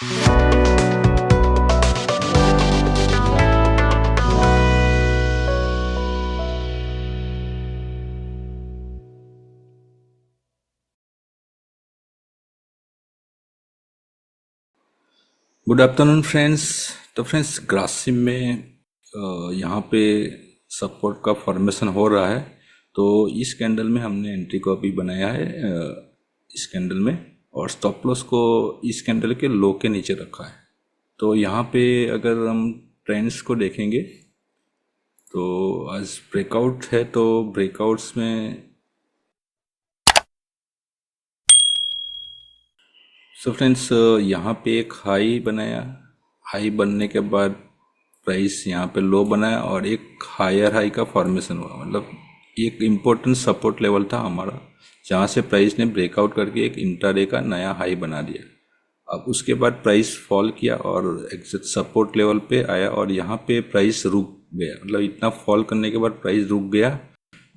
Good afternoon friends. तो friends Grasim में यहाँ पे सपोर्ट का फॉर्मेशन हो रहा है। तो इस कैंडल में हमने एंट्री को अभी बनाया है इस कैंडल में, और स्टॉप लॉस को इस कैंडल के लो के नीचे रखा है। तो यहाँ पे अगर हम ट्रेंड्स को देखेंगे तो आज ब्रेकआउट है, तो ब्रेकआउट्स में सो फ्रेंड्स यहाँ पे एक हाई बनाया, हाई बनने के बाद प्राइस यहाँ पे लो बनाया और एक हायर हाई का फॉर्मेशन हुआ। मतलब एक इम्पोर्टेंट सपोर्ट लेवल था हमारा, जहाँ से प्राइस ने ब्रेकआउट करके एक इंट्राडे का नया हाई बना दिया। अब उसके बाद प्राइस फॉल किया और एग्जैक्ट सपोर्ट लेवल पे आया और यहाँ पे प्राइस रुक गया। मतलब इतना फॉल करने के बाद प्राइस रुक गया।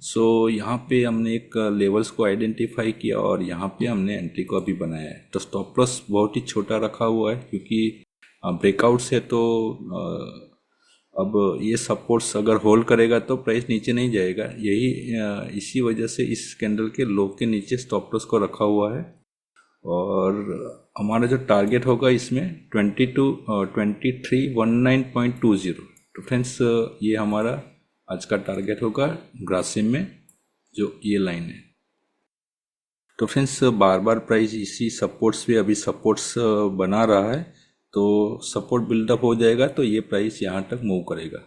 सो यहाँ पे हमने एक लेवल्स को आइडेंटिफाई किया और यहाँ पे हमने एंट्री को अभी बनाया है। तो स्टॉप लॉस बहुत ही छोटा रखा हुआ है, क्योंकि ब्रेकआउट्स है तो अब ये सपोर्ट्स अगर होल्ड करेगा तो प्राइस नीचे नहीं जाएगा। यही इसी वजह से इस कैंडल के लो के नीचे स्टॉप लॉस को रखा हुआ है। और हमारा जो टारगेट होगा इसमें 2319.20। तो फ्रेंड्स ये हमारा आज का टारगेट होगा ग्रासिम में, जो ये लाइन है। तो फ्रेंड्स बार बार प्राइस इसी सपोर्ट्स पे अभी सपोर्ट्स बना रहा है, तो सपोर्ट बिल्डअप हो जाएगा तो ये प्राइस यहाँ तक मूव करेगा।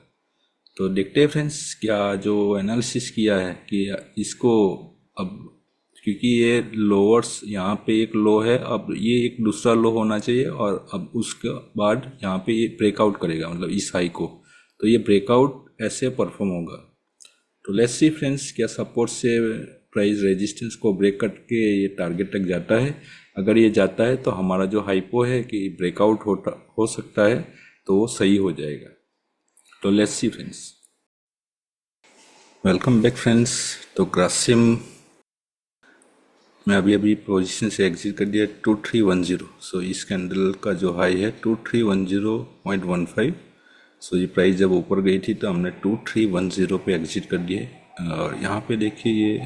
तो देखते हैं फ्रेंड्स क्या जो एनालिसिस किया है कि इसको अब, क्योंकि ये लोअर्स यहाँ पे एक लो है, अब ये एक दूसरा लो होना चाहिए और अब उसके बाद यहाँ पे ये ब्रेकआउट करेगा, मतलब इस हाई को। तो ये ब्रेकआउट ऐसे परफॉर्म होगा। तो लेट्स सी फ्रेंड्स क्या सपोर्ट से प्राइस रेजिस्टेंस को ब्रेक करके ये टारगेट तक जाता है। अगर ये जाता है तो हमारा जो हाइपो है कि ब्रेकआउट हो सकता है, तो वो सही हो जाएगा। तो let's see friends, welcome back friends. तो ग्रासिम मैं अभी पोजीशन से एग्जिट कर दिया 2310। सो इस कैंडल का जो हाई है 2310.15। सो ये प्राइस जब ऊपर गई थी तो हमने 2310 पे एग्जिट कर दिए। और यहाँ पे देखिए ये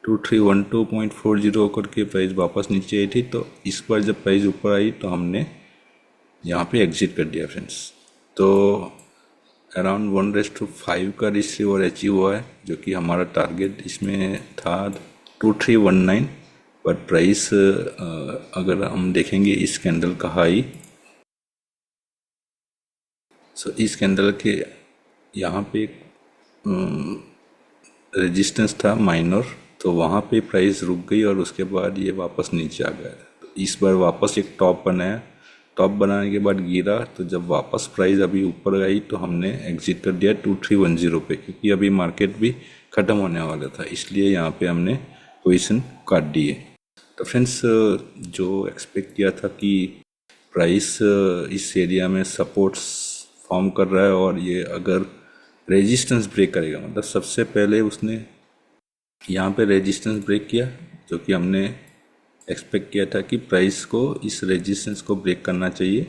2312.40 करके प्राइस वापस नीचे आई थी। तो इस बार जब प्राइस ऊपर आई तो हमने यहाँ पे एग्जिट कर दिया फ्रेंड्स। तो अराउंड 1:5 का रिसीवर अचीव हुआ है, जो कि हमारा टारगेट इसमें था 2319। बट प्राइस अगर हम देखेंगे इस कैंडल का हाई, सो इस कैंडल के यहाँ पे रेजिस्टेंस था माइनर, तो वहाँ पे प्राइस रुक गई और उसके बाद ये वापस नीचे आ गया। तो इस बार वापस एक टॉप बनाया, टॉप बनाने के बाद गिरा, तो जब वापस प्राइस अभी ऊपर आई तो हमने एग्जिट कर दिया 2310 पे, क्योंकि अभी मार्केट भी ख़त्म होने वाला था, इसलिए यहाँ पे हमने पोजीशन काट दिए। तो फ्रेंड्स जो एक्सपेक्ट किया था कि प्राइस इस एरिया में सपोर्ट्स फॉर्म कर रहा है और ये अगर रेजिस्टेंस ब्रेक करेगा, मतलब सबसे पहले उसने यहाँ पे रेजिस्टेंस ब्रेक किया, जो कि हमने एक्सपेक्ट किया था कि प्राइस को इस रेजिस्टेंस को ब्रेक करना चाहिए।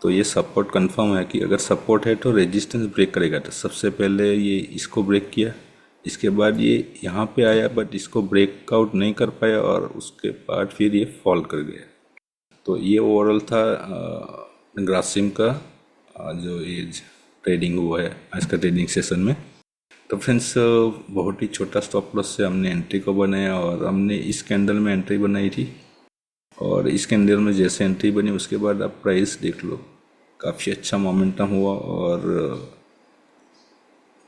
तो ये सपोर्ट कंफर्म है कि अगर सपोर्ट है तो रेजिस्टेंस ब्रेक करेगा। तो सबसे पहले ये इसको ब्रेक किया, इसके बाद ये यहाँ पे आया बट इसको ब्रेकआउट नहीं कर पाया और उसके बाद फिर ये फॉल कर गया। तो ये ओवरऑल था ग्रासिम का जो ये ट्रेडिंग हुआ है आज का ट्रेडिंग सेशन में। तो फ्रेंड्स बहुत ही छोटा स्टॉप लॉस से हमने एंट्री को बनाया और हमने इस कैंडल में एंट्री बनाई थी, और इस कैंडल में जैसे एंट्री बनी उसके बाद आप प्राइस देख लो, काफ़ी अच्छा मोमेंटम हुआ और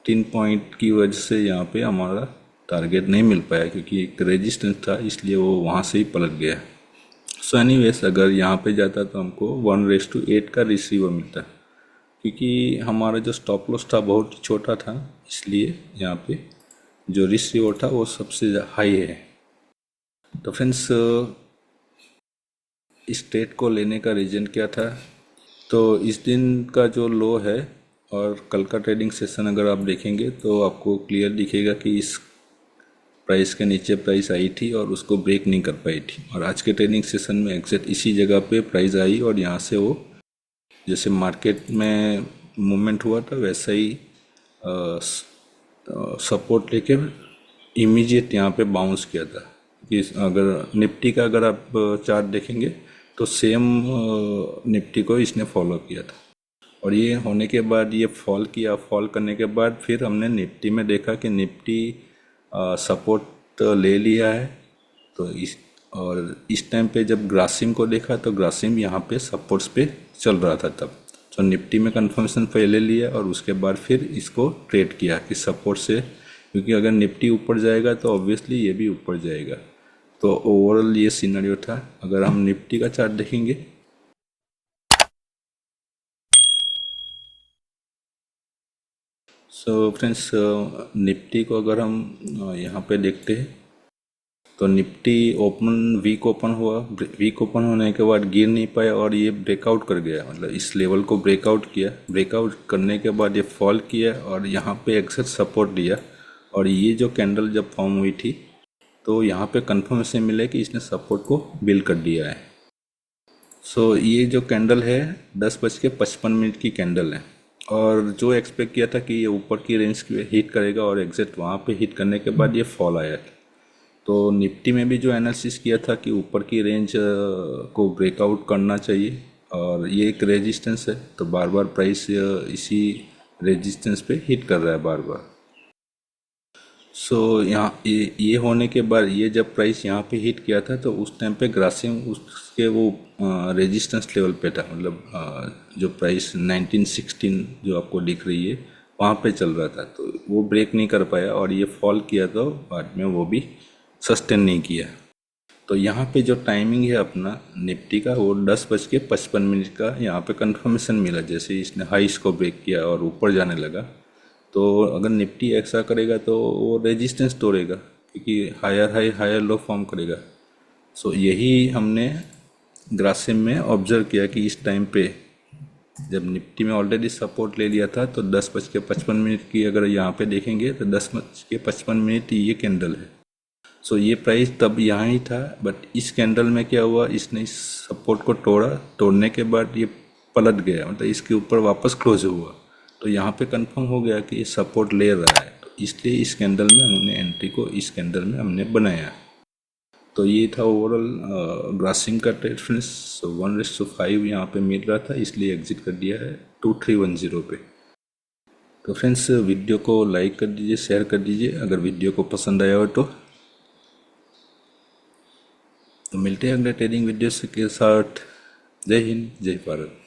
3 पॉइंट की वजह से यहाँ पे हमारा टारगेट नहीं मिल पाया, क्योंकि एक रेजिस्टेंस था, इसलिए वो वहाँ से ही पलट गया। सो एनीवेज अगर यहाँ पे जाता तो हमको 1:8 का रिसीवर मिलता, क्योंकि हमारा जो स्टॉप लॉस था बहुत छोटा था, इसलिए यहाँ पे जो रिसीवर था वो सबसे हाई है। तो फ्रेंड्स इस ट्रेड को लेने का रीज़न क्या था? तो इस दिन का जो लो है और कल का ट्रेडिंग सेशन अगर आप देखेंगे तो आपको क्लियर दिखेगा कि इस प्राइस के नीचे प्राइस आई थी और उसको ब्रेक नहीं कर पाई थी, और आज के ट्रेडिंग सेशन में एग्जैक्ट इसी जगह पे प्राइस आई और यहाँ से वो जैसे मार्केट में मूवमेंट हुआ था वैसा ही सपोर्ट लेके इमीडिएट यहाँ पे बाउंस किया था। कि अगर निफ्टी का अगर आप चार्ट देखेंगे तो सेम निफ्टी को इसने फॉलो किया था, और ये होने के बाद ये फॉल किया। फॉल करने के बाद फिर हमने निफ्टी में देखा कि निफ्टी सपोर्ट ले लिया है। तो इस टाइम पे जब ग्रासिम को देखा तो ग्रासिम यहाँ पे सपोर्ट्स पे चल रहा था तब। तो निफ्टी में कंफर्मेशन पहले लिया और उसके बाद फिर इसको ट्रेड किया कि सपोर्ट से, क्योंकि अगर निफ्टी ऊपर जाएगा तो ऑब्वियसली ये भी ऊपर जाएगा। तो ओवरऑल ये सिनेरियो था। अगर हम निफ्टी का चार्ट देखेंगे सो फ्रेंड्स, निफ्टी को अगर हम यहाँ पे देखते हैं तो निफ्टी वीक ओपन हुआ। वीक ओपन होने के बाद गिर नहीं पाया और ये ब्रेकआउट कर गया, मतलब इस लेवल को ब्रेकआउट किया। ब्रेकआउट करने के बाद ये फॉल किया और यहाँ पे एक्सेट सपोर्ट दिया, और ये जो कैंडल जब फॉर्म हुई थी तो यहाँ पे कंफर्मेशन मिला कि इसने सपोर्ट को बिल्ड कर दिया है। सो ये जो कैंडल है 10:55 की कैंडल है, और जो एक्सपेक्ट किया था कि ये ऊपर की रेंज हिट करेगा और एग्जैक्ट वहाँ पे हिट करने के बाद ये फॉल आया था। तो निफ्टी में भी जो एनालिसिस किया था कि ऊपर की रेंज को ब्रेकआउट करना चाहिए और ये एक रेजिस्टेंस है, तो बार बार प्राइस इसी रेजिस्टेंस पे हिट कर रहा है बार बार। सो यहाँ ये होने के बाद ये जब प्राइस यहाँ पे हिट किया था तो उस टाइम पे ग्रासिम उसके वो रेजिस्टेंस लेवल पे था, मतलब जो प्राइस 1916 जो आपको दिख रही है वहाँ पे चल रहा था। तो वो ब्रेक नहीं कर पाया और ये फॉल किया तो बाद में वो भी सस्टेन नहीं किया। तो यहाँ पे जो टाइमिंग है अपना निफ्टी का वो 10:55 का यहाँ पे कंफर्मेशन मिला। जैसे इसने हाइस को ब्रेक किया और ऊपर जाने लगा, तो अगर निफ्टी ऐसा करेगा तो वो रेजिस्टेंस तोड़ेगा, क्योंकि higher high higher low form करेगा। सो यही हमने ग्रासिम में ऑब्जर्व किया कि इस टाइम पे जब निफ्टी में ऑलरेडी सपोर्ट ले लिया था तो 10:55 की अगर यहाँ पे देखेंगे तो 10:55 ये कैंडल है। सो ये प्राइस तब यहाँ ही था, बट इस कैंडल में क्या हुआ, इसने इस सपोर्ट को तोड़ा। तोड़ने के बाद ये पलट गया, मतलब इसके ऊपर वापस क्लोज हुआ। तो यहाँ पे कंफर्म हो गया कि ये सपोर्ट ले रहा है, तो इसलिए इस कैंडल में हमने एंट्री को इस कैंडल में हमने बनाया। तो ये था ओवरऑल ग्रासिम का ट्रेड फ्रेंड्स। 1:5 यहाँ पे मिल रहा था, इसलिए एग्जिट कर दिया है 2310 पे। तो फ्रेंड्स वीडियो को लाइक कर दीजिए, शेयर कर दीजिए अगर वीडियो को पसंद आया हो तो मिलते हैं अगले ट्रेडिंग वीडियो के साथ। जय हिंद, जय भारत।